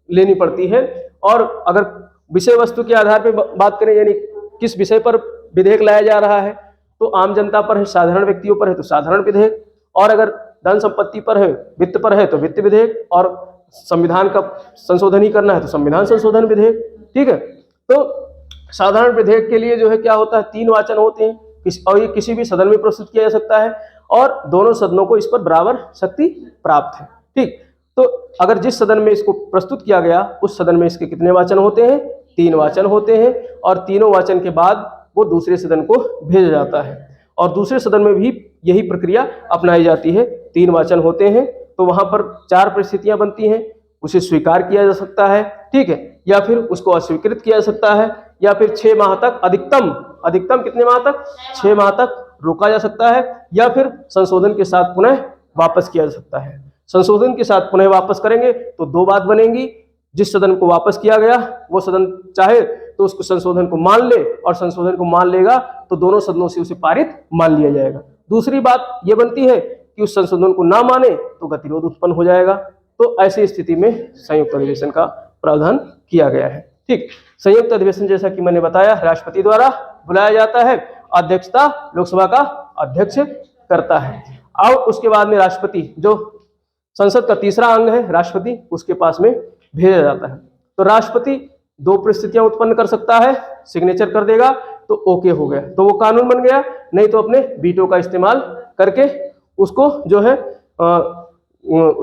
लेनी पड़ती है। और अगर विषय वस्तु के आधार पर बात करें, यानी किस विषय पर विधेयक लाया जा रहा है, तो आम जनता पर है, साधारण व्यक्तियों पर है तो साधारण विधेयक, और अगर धन संपत्ति पर है, वित्त पर है तो वित्त विधेयक, और संविधान का संशोधन ही करना है तो संविधान संशोधन विधेयक। ठीक है, तो साधारण विधेयक के लिए जो है क्या होता है, 3 वाचन होते हैं और ये किसी भी सदन में प्रस्तुत किया जा सकता है, और दोनों सदनों को इस पर बराबर शक्ति प्राप्त है। ठीक, तो अगर जिस सदन में इसको प्रस्तुत किया गया उस सदन में इसके कितने वाचन होते हैं, 3 वाचन होते हैं, और तीनों वाचन के बाद वो दूसरे सदन को भेजा जाता है, और दूसरे सदन में भी यही प्रक्रिया अपनाई जाती है। 3 वाचन होते हैं तो वहां पर 4 परिस्थितियां बनती हैं। उसे स्वीकार किया जा सकता है, ठीक है, या फिर उसको अस्वीकृत किया जा सकता है, या फिर 6 माह तक, अधिकतम कितने माह तक, 6 माह तक रोका जा सकता है, या फिर संशोधन के साथ पुनः वापस किया जा सकता है। संशोधन के साथ पुनः वापस करेंगे तो 2 बात बनेंगी, जिस सदन को वापस किया गया वो सदन चाहे तो उसको संशोधन को मान ले, और संशोधन को मान लेगा तो दोनों सदनों से उसे पारित मान लिया जाएगा। दूसरी बात ये बनती है कि उस संशोधन को ना माने तो गतिरोध उत्पन्न हो जाएगा। तो ऐसी स्थिति में संयुक्त अधिवेशन का प्रावधान किया गया है। ठीक, संयुक्त अधिवेशन जैसा कि मैंने बताया राष्ट्रपति द्वारा बुलाया जाता है, अध्यक्षता लोकसभा का अध्यक्ष करता है। और उसके बाद में राष्ट्रपति, जो संसद का तीसरा अंग है राष्ट्रपति, उसके पास में भेजा जाता है। तो राष्ट्रपति 2 परिस्थितियां उत्पन्न कर सकता है, सिग्नेचर कर देगा तो ओके हो गया, तो वो कानून बन गया, नहीं तो अपने वीटो का इस्तेमाल करके उसको जो है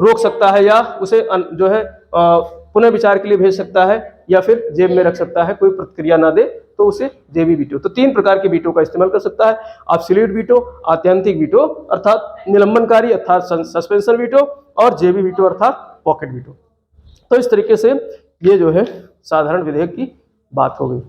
रोक सकता है, या उसे जो है पुनः विचार के लिए भेज सकता है, या फिर जेब में रख सकता है, कोई प्रतिक्रिया ना दे तो उसे जेबी वीटो। तो 3 प्रकार के वीटो का इस्तेमाल कर सकता है, एब्सोल्यूट वीटो, आत्यंतिक वीटो अर्थात निलंबनकारी अर्थात सस्पेंशन वीटो, और जेबी वीटो अर्थात पॉकेट वीटो। तो इस तरीके से ये जो है साधारण विधेयक की बात हो गई।